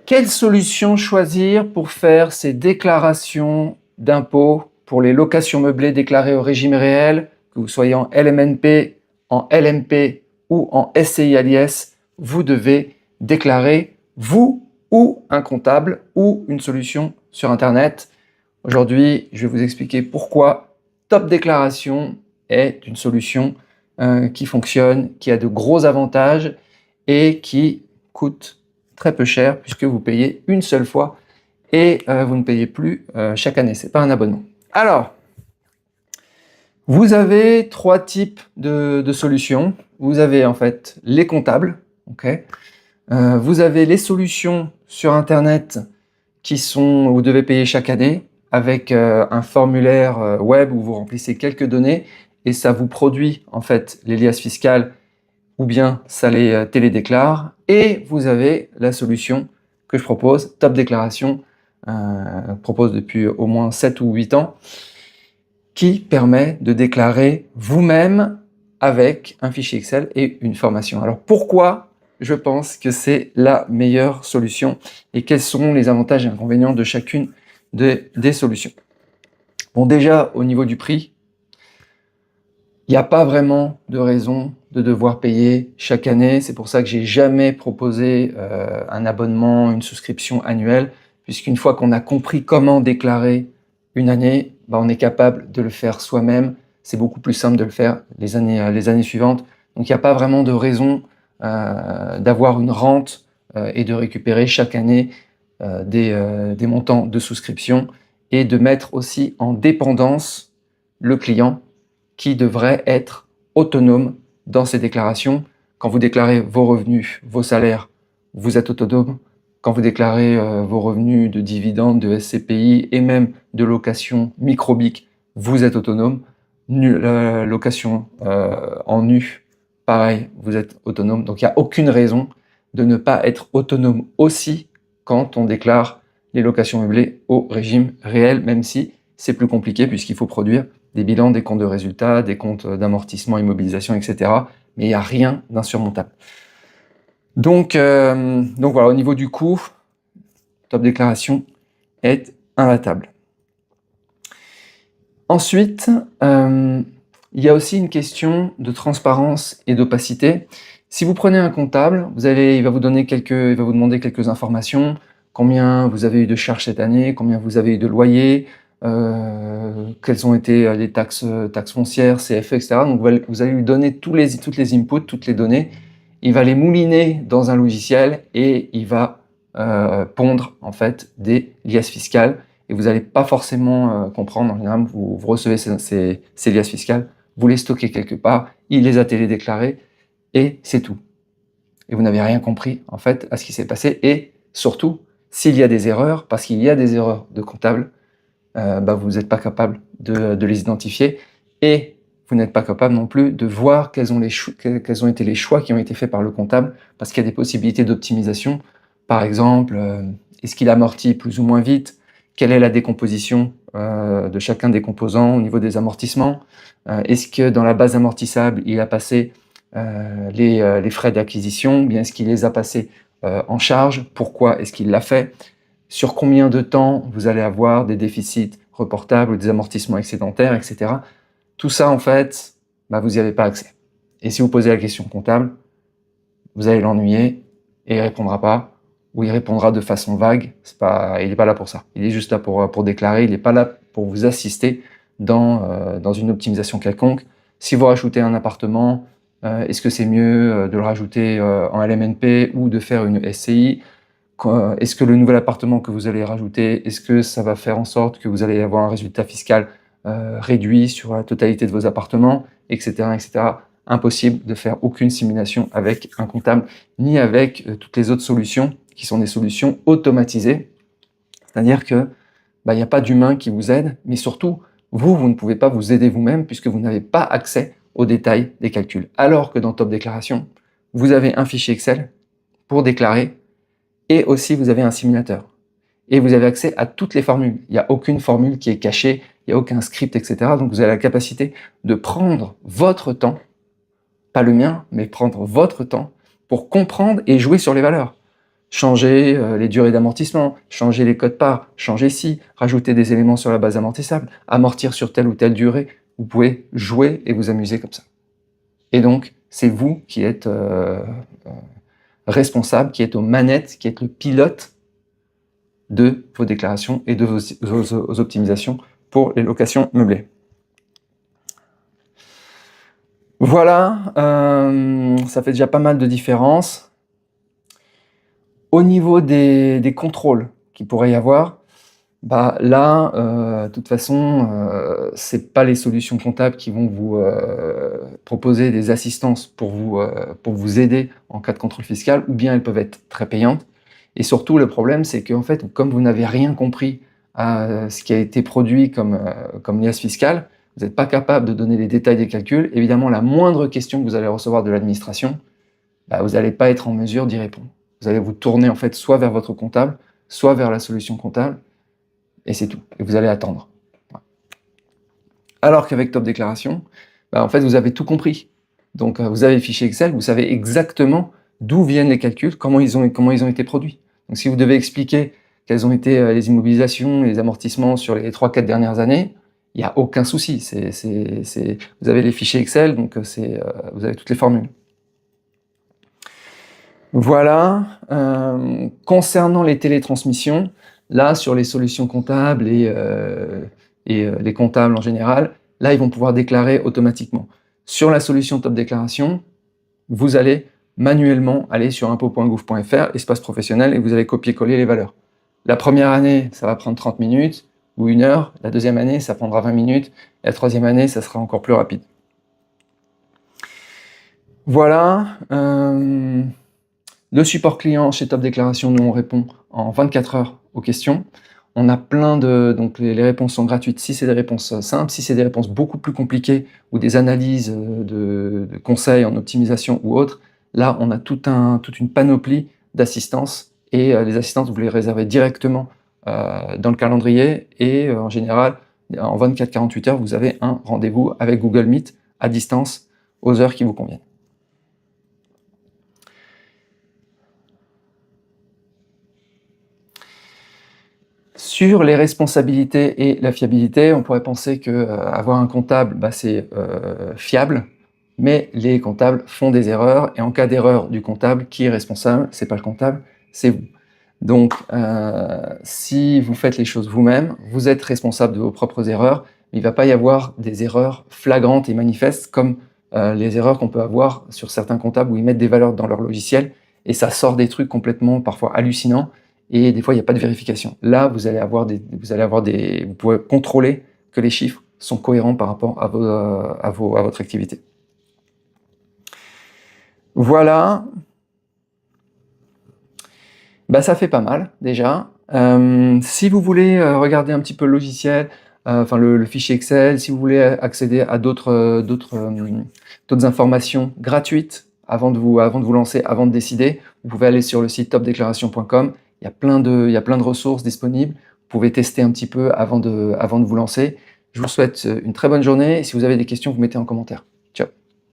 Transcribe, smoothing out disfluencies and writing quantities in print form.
Quelle solution choisir pour faire ces déclarations d'impôts pour les locations meublées déclarées au régime réel, que vous soyez en LMNP, en LMP ou en SCI à l'IS, vous devez déclarer vous ou un comptable ou une solution sur Internet. Aujourd'hui, je vais vous expliquer pourquoi Top Déclaration est une solution qui fonctionne, qui a de gros avantages et qui coûte très peu cher puisque vous payez une seule fois et vous ne payez plus chaque année. Ce n'est pas un abonnement. Alors, vous avez trois types de solutions. Vous avez en fait les comptables, okay. Vous avez les solutions sur Internet qui sont, vous devez payer chaque année avec un formulaire web où vous remplissez quelques données et ça vous produit en fait les liasses fiscales ou bien ça les télédéclare. Et vous avez la solution que je propose, Top Déclaration, propose depuis au moins 7 ou 8 ans, qui permet de déclarer vous-même avec un fichier Excel et une formation. Alors pourquoi je pense que c'est la meilleure solution et quels sont les avantages et inconvénients de chacune des solutions? Bon, déjà, au niveau du prix, il n'y a pas vraiment de raison de devoir payer chaque année. C'est pour ça que j'ai jamais proposé un abonnement, une souscription annuelle, puisqu'une fois qu'on a compris comment déclarer une année, on est capable de le faire soi-même. C'est beaucoup plus simple de le faire les années suivantes. Donc il n'y a pas vraiment de raison d'avoir une rente et de récupérer chaque année des montants de souscription et de mettre aussi en dépendance le client qui devrait être autonome dans ses déclarations. Quand vous déclarez vos revenus, vos salaires, vous êtes autonome. Quand vous déclarez vos revenus de dividendes, de SCPI et même de location microbique, vous êtes autonome. La location en nu, pareil, vous êtes autonome. Donc il n'y a aucune raison de ne pas être autonome aussi quand on déclare les locations meublées au régime réel, même si c'est plus compliqué puisqu'il faut produire des bilans, des comptes de résultats, des comptes d'amortissement, immobilisation, etc. Mais il n'y a rien d'insurmontable. Donc voilà, au niveau du coût, Top Déclaration est imbattable. Ensuite, il y a aussi une question de transparence et d'opacité. Si vous prenez un comptable, il va vous demander quelques informations. Combien vous avez eu de charges cette année, combien vous avez eu de loyers, quelles ont été les taxes foncières, CFE, etc. Donc vous allez lui donner toutes les inputs, toutes les données. Il va les mouliner dans un logiciel et il va pondre en fait des liasses fiscales. Et vous n'allez pas forcément comprendre. En général, vous recevez ces liasses fiscales, vous les stockez quelque part, il les a télédéclarées et c'est tout. Et vous n'avez rien compris en fait à ce qui s'est passé. Et surtout, s'il y a des erreurs, parce qu'il y a des erreurs de comptable, vous n'êtes pas capable de les identifier et vous n'êtes pas capable non plus de voir quels ont été les choix qui ont été faits par le comptable, parce qu'il y a des possibilités d'optimisation. Par exemple, est-ce qu'il amortit plus ou moins vite? Quelle est la décomposition de chacun des composants au niveau des amortissements? Est-ce que dans la base amortissable, il a passé les frais d'acquisition? Bien, est-ce qu'il les a passés en charge? Pourquoi est-ce qu'il l'a fait? Sur combien de temps vous allez avoir des déficits reportables, des amortissements excédentaires, etc. Tout ça, en fait, vous n'y avez pas accès. Et si vous posez la question comptable, vous allez l'ennuyer et il ne répondra pas, ou il répondra de façon vague. Il n'est pas là pour ça. Il est juste là pour déclarer, il n'est pas là pour vous assister dans une optimisation quelconque. Si vous rajoutez un appartement, est-ce que c'est mieux de le rajouter en LMNP ou de faire une SCI? Est-ce que le nouvel appartement que vous allez rajouter, est-ce que ça va faire en sorte que vous allez avoir un résultat fiscal réduit sur la totalité de vos appartements, etc., etc. Impossible de faire aucune simulation avec un comptable, ni avec toutes les autres solutions qui sont des solutions automatisées. C'est-à-dire que il n'y a pas d'humain qui vous aide, mais surtout, vous ne pouvez pas vous aider vous-même puisque vous n'avez pas accès aux détails des calculs. Alors que dans Top Déclaration, vous avez un fichier Excel pour déclarer et aussi vous avez un simulateur. Et vous avez accès à toutes les formules. Il n'y a aucune formule qui est cachée, il n'y a aucun script, etc. Donc vous avez la capacité de prendre votre temps, pas le mien, mais prendre votre temps pour comprendre et jouer sur les valeurs. changer les durées d'amortissement, changer les codes-parts, changer ci, rajouter des éléments sur la base amortissable, amortir sur telle ou telle durée. Vous pouvez jouer et vous amuser comme ça. Et donc, c'est vous qui êtes responsable, qui êtes aux manettes, qui êtes le pilote de vos déclarations et de vos optimisations pour les locations meublées. Voilà, ça fait déjà pas mal de différences. Au niveau des contrôles qu'il pourrait y avoir, bah là, de toute façon, c'est pas les solutions comptables qui vont vous proposer des assistances pour vous aider en cas de contrôle fiscal, ou bien elles peuvent être très payantes. Et surtout, le problème, c'est qu'en fait, comme vous n'avez rien compris à ce qui a été produit comme liasse fiscale, vous n'êtes pas capable de donner les détails des calculs. Évidemment, la moindre question que vous allez recevoir de l'administration, bah, vous n'allez pas être en mesure d'y répondre. Vous allez vous tourner en fait soit vers votre comptable, soit vers la solution comptable, et c'est tout. Et vous allez attendre. Alors qu'avec Top Déclaration, bah, en fait, vous avez tout compris. Donc, vous avez le fichier Excel, vous savez exactement d'où viennent les calculs, comment ils ont été produits. Donc, si vous devez expliquer quelles ont été les immobilisations, les amortissements sur les 3-4 dernières années, il n'y a aucun souci. Vous avez les fichiers Excel, donc vous avez toutes les formules. Voilà. Concernant les télétransmissions, là, sur les solutions comptables et les comptables en général, là, ils vont pouvoir déclarer automatiquement. Sur la solution Top Déclaration, vous allez manuellement aller sur impôts.gouv.fr, espace professionnel, et vous allez copier-coller les valeurs. La première année, ça va prendre 30 minutes ou 1 heure. La deuxième année, ça prendra 20 minutes. Et la troisième année, ça sera encore plus rapide. Voilà. Le support client chez Top Déclaration, nous, on répond en 24 heures aux questions. On a plein de... Donc, les réponses sont gratuites si c'est des réponses simples. Si c'est des réponses beaucoup plus compliquées ou des analyses de conseils en optimisation ou autres, là, on a toute une panoplie d'assistance. Et les assistances, vous les réservez directement dans le calendrier. Et en général, en 24-48 heures, vous avez un rendez-vous avec Google Meet à distance aux heures qui vous conviennent. Sur les responsabilités et la fiabilité, on pourrait penser que avoir un comptable, bah, c'est fiable, mais les comptables font des erreurs, et en cas d'erreur du comptable, qui est responsable? C'est pas le comptable, c'est vous. Donc, si vous faites les choses vous-même, vous êtes responsable de vos propres erreurs, mais il ne va pas y avoir des erreurs flagrantes et manifestes comme les erreurs qu'on peut avoir sur certains comptables où ils mettent des valeurs dans leur logiciel et ça sort des trucs complètement parfois hallucinants. Et des fois, il n'y a pas de vérification. Là, vous pouvez contrôler que les chiffres sont cohérents par rapport à votre activité. Voilà. Bah, ça fait pas mal, déjà. Si vous voulez regarder un petit peu le logiciel, enfin le fichier Excel, si vous voulez accéder à d'autres informations gratuites avant de vous lancer, avant de décider, vous pouvez aller sur le site topdéclaration.com. Il y a plein de ressources disponibles. Vous pouvez tester un petit peu avant de vous lancer. Je vous souhaite une très bonne journée. Et si vous avez des questions, vous mettez en commentaire.